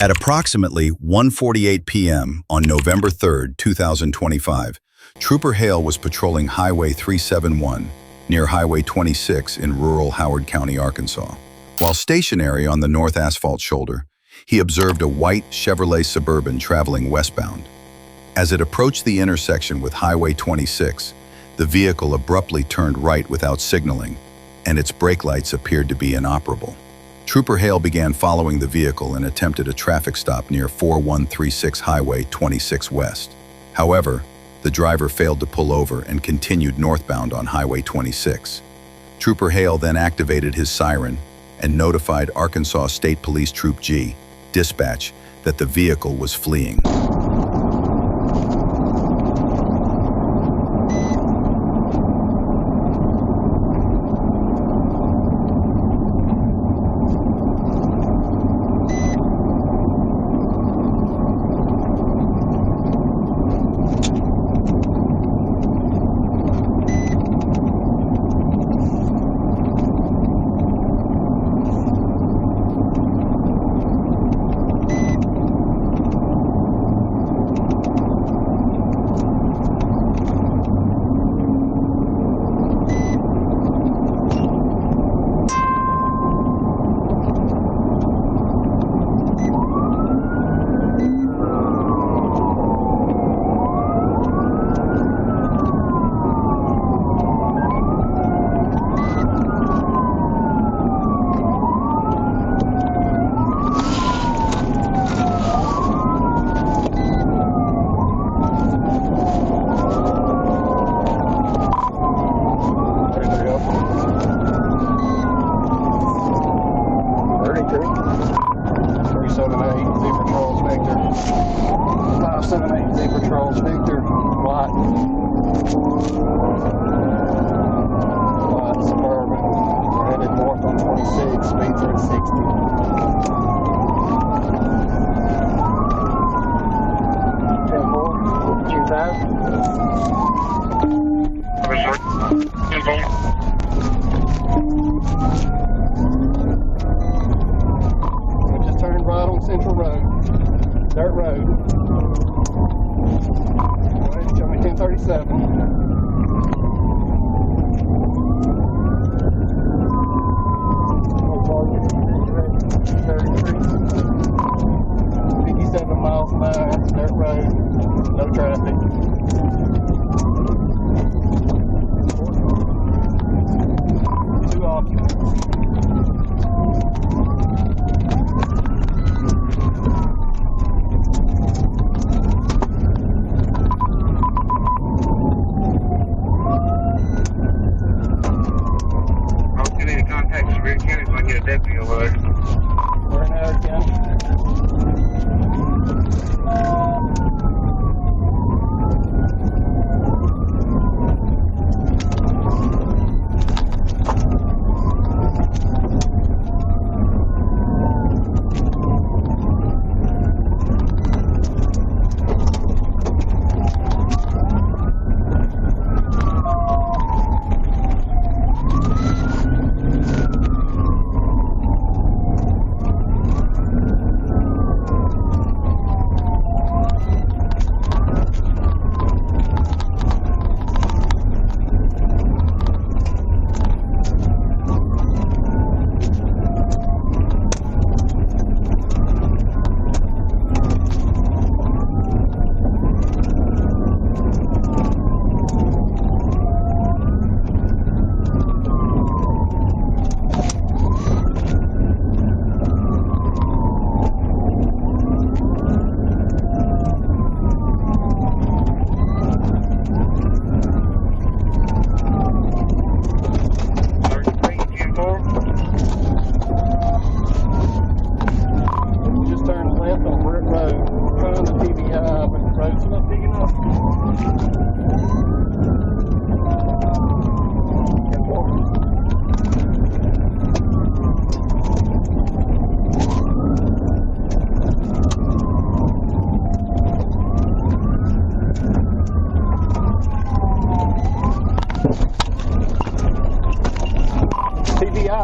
At approximately 1:48 p.m. on November 3, 2025, Trooper Hale was patrolling Highway 371 near Highway 26 in rural Howard County, Arkansas. While stationary on the north asphalt shoulder, he observed a white Chevrolet Suburban traveling westbound. As it approached the intersection with Highway 26, the vehicle abruptly turned right without signaling, and its brake lights appeared to be inoperable. Trooper Hale began following the vehicle and attempted a traffic stop near 4136 Highway 26 West. However, the driver failed to pull over and continued northbound on Highway 26. Trooper Hale then activated his siren and notified Arkansas State Police Troop G, dispatch, that the vehicle was fleeing.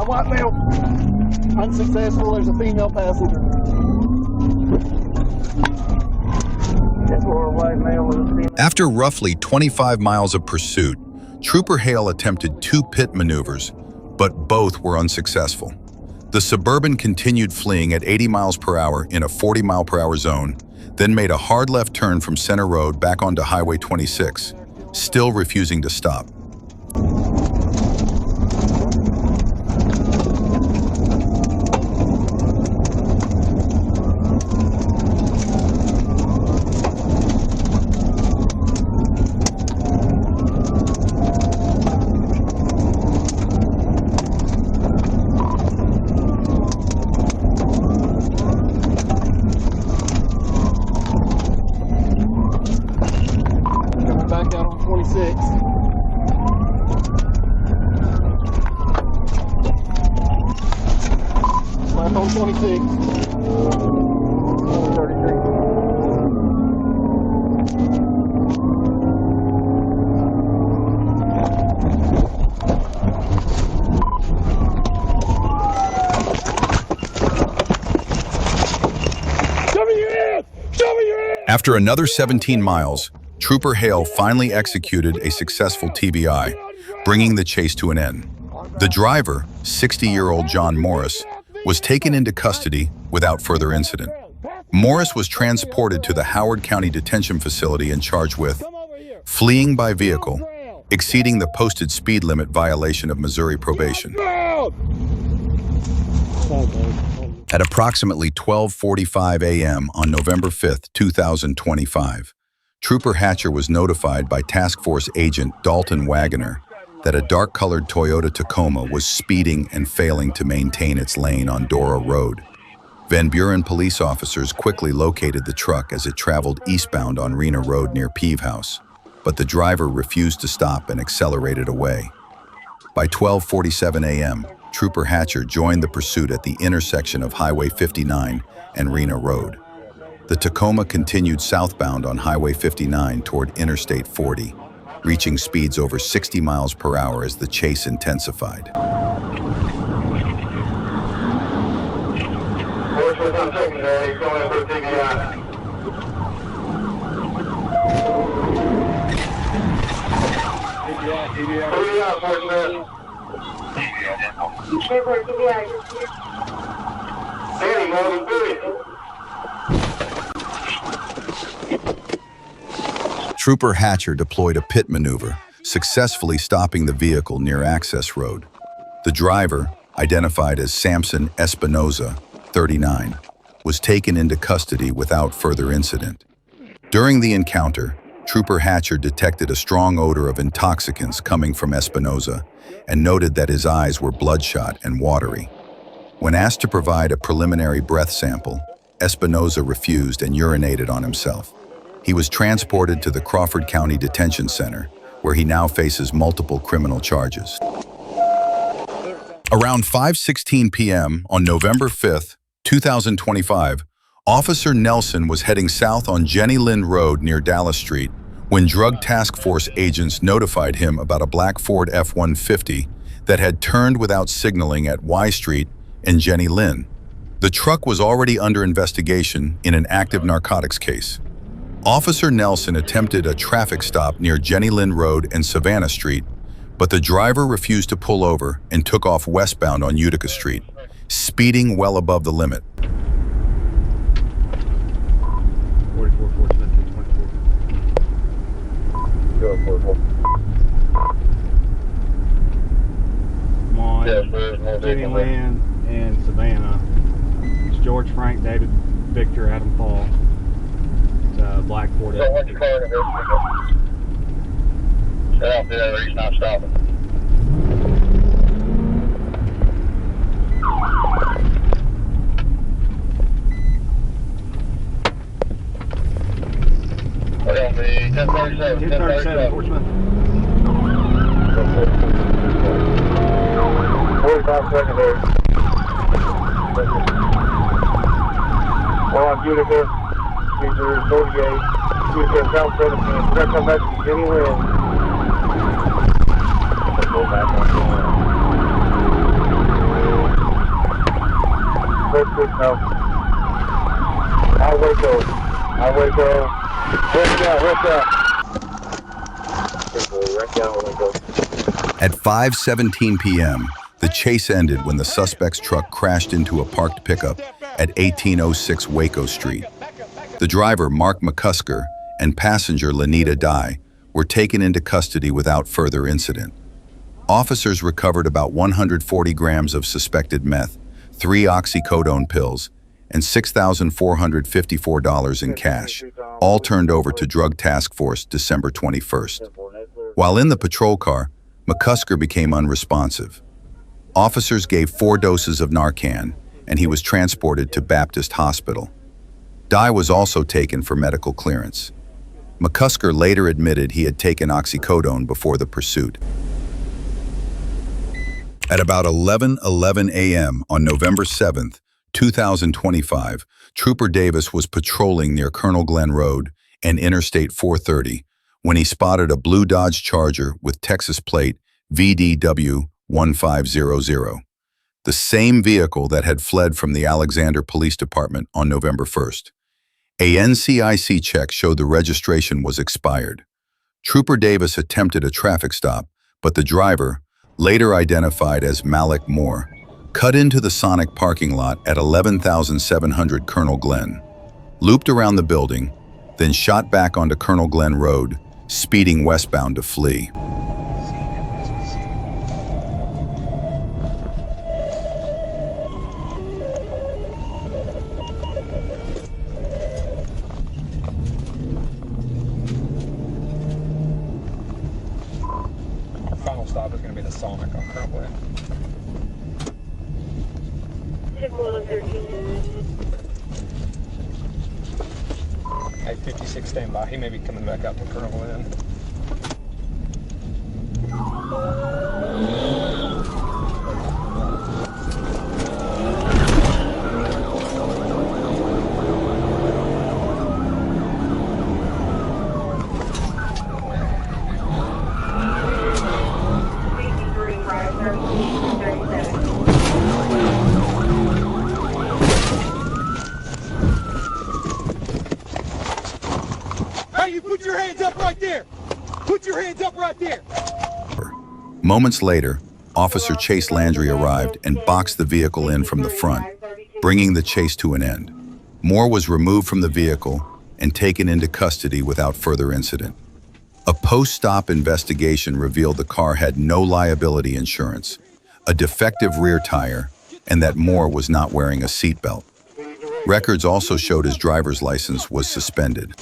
White male, unsuccessful. There's a female passenger. After roughly 25 miles of pursuit, Trooper Hale attempted 2 pit maneuvers, but both were unsuccessful. The Suburban continued fleeing at 80 miles per hour in a 40-mile-per-hour zone, then made a hard left turn from Center Road back onto Highway 26, still refusing to stop. Back out on 26. Left on 26. 33. After another 17 miles, Trooper Hale finally executed a successful TBI, bringing the chase to an end. The driver, 60-year-old John Morris, was taken into custody without further incident. Morris was transported to the Howard County Detention Facility and charged with fleeing by vehicle, exceeding the posted speed limit violation of Missouri probation. At approximately 12:45 a.m. on November 5, 2025, Trooper Hatcher was notified by Task Force Agent Dalton Wagoner that a dark-colored Toyota Tacoma was speeding and failing to maintain its lane on Dora Road. Van Buren police officers quickly located the truck as it traveled eastbound on Rena Road near Peave House, but the driver refused to stop and accelerated away. By 12:47 a.m., Trooper Hatcher joined the pursuit at the intersection of Highway 59 and Rena Road. The Tacoma continued southbound on Highway 59 toward Interstate 40, reaching speeds over 60 miles per hour as the chase intensified. Trooper Hatcher deployed a pit maneuver, successfully stopping the vehicle near Access Road. The driver, identified as Samson Espinoza, 39, was taken into custody without further incident. During the encounter, Trooper Hatcher detected a strong odor of intoxicants coming from Espinoza and noted that his eyes were bloodshot and watery. When asked to provide a preliminary breath sample, Espinoza refused and urinated on himself. He was transported to the Crawford County Detention Center, where he now faces multiple criminal charges. Around 5:16 p.m. on November 5, 2025, Officer Nelson was heading south on Jenny Lind Road near Dallas Street when Drug Task Force agents notified him about a black Ford F-150 that had turned without signaling at Y Street and Jenny Lind. The truck was already under investigation in an active narcotics case. Officer Nelson attempted a traffic stop near Jenny Lind Road and Savannah Street, but the driver refused to pull over and took off westbound on Utica Street, speeding well above the limit. 44, 417, 24. Go, 44. Come on, Jenny Lind and Savannah. It's George Frank, David Victor, Adam Paul. Black Ford. So what's your car to go? Shut off there, he's not stopping. We're going to be 1037, 1037. 45 secondary. Well, on Utica. Feature 48, Utica South 17. We're going to come back to Jenny Lind. Let's go back on the line. Let's go now. Highway go. Highway go. At 5:17 p.m., the chase ended when the suspect's truck crashed into a parked pickup at 1806 Waco Street. The driver, Mark McCusker, and passenger Lanita Dye were taken into custody without further incident. Officers recovered about 140 grams of suspected meth, 3 oxycodone pills, and $6,454 in cash, all turned over to Drug Task Force December 21st. While in the patrol car, McCusker became unresponsive. Officers gave 4 doses of Narcan, and he was transported to Baptist Hospital. Dye was also taken for medical clearance. McCusker later admitted he had taken oxycodone before the pursuit. At about 11:11 a.m. on November 7th, 2025, Trooper Davis was patrolling near Colonel Glenn Road and Interstate 430 when he spotted a blue Dodge Charger with Texas plate VDW 1500, the same vehicle that had fled from the Alexander Police Department on November 1st. A NCIC check showed the registration was expired. Trooper Davis attempted a traffic stop, but the driver, later identified as Malik Moore, cut into the Sonic parking lot at 11,700 Colonel Glenn, looped around the building, then shot back onto Colonel Glenn Road, speeding westbound to flee. Final stop is going to be the Sonic on Colonel Glenn. 856 standby. He may be coming back out to Colonel Glenn. Hey, put your hands up right there! Put your hands up right there! Moments later, Officer Chase Landry arrived and boxed the vehicle in from the front, bringing the chase to an end. Moore was removed from the vehicle and taken into custody without further incident. A post-stop investigation revealed the car had no liability insurance, a defective rear tire, and that Moore was not wearing a seatbelt. Records also showed his driver's license was suspended.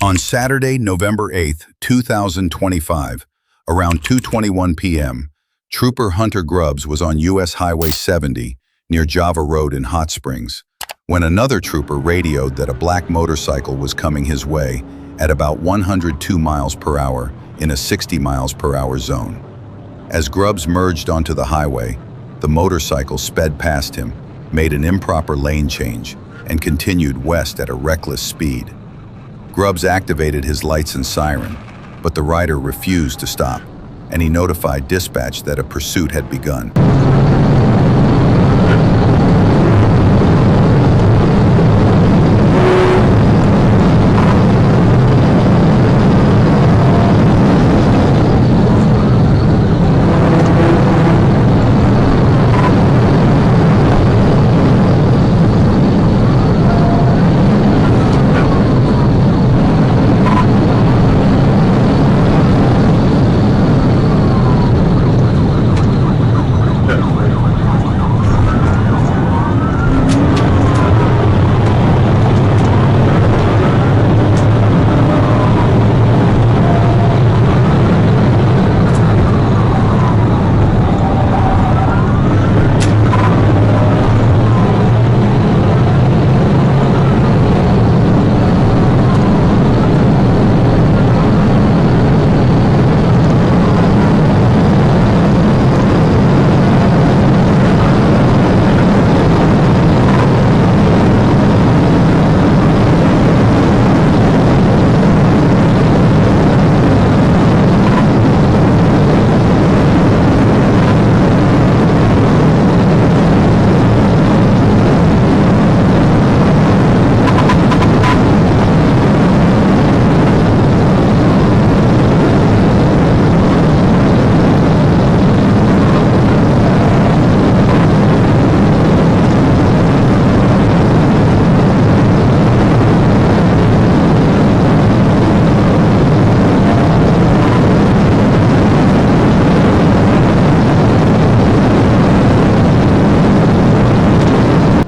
On Saturday, November 8, 2025, around 2:21 p.m., Trooper Hunter Grubbs was on U.S. Highway 70 near Java Road in Hot Springs when another trooper radioed that a black motorcycle was coming his way at about 102 miles per hour in a 60 miles per hour zone. As Grubbs merged onto the highway, the motorcycle sped past him, made an improper lane change, and continued west at a reckless speed. Grubbs activated his lights and siren, but the rider refused to stop, and he notified dispatch that a pursuit had begun.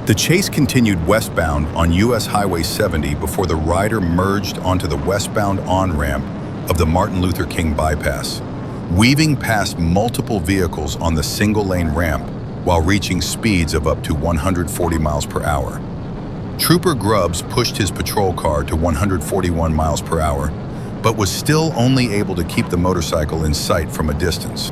The chase continued westbound on US Highway 70 before the rider merged onto the westbound on-ramp of the Martin Luther King bypass, weaving past multiple vehicles on the single-lane ramp while reaching speeds of up to 140 miles per hour. Trooper Grubbs pushed his patrol car to 141 miles per hour, but was still only able to keep the motorcycle in sight from a distance.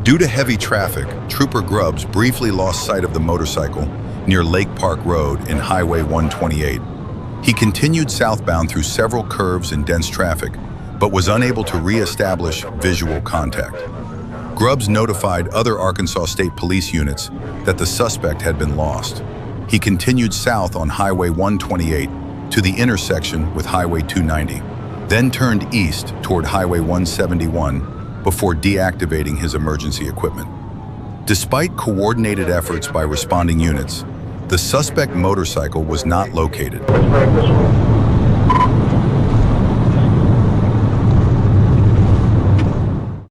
Due to heavy traffic, Trooper Grubbs briefly lost sight of the motorcycle near Lake Park Road in Highway 128. He continued southbound through several curves and dense traffic, but was unable to re-establish visual contact. Grubbs notified other Arkansas State Police units that the suspect had been lost. He continued south on Highway 128 to the intersection with Highway 290, then turned east toward Highway 171 before deactivating his emergency equipment. Despite coordinated efforts by responding units, the suspect motorcycle was not located. This way.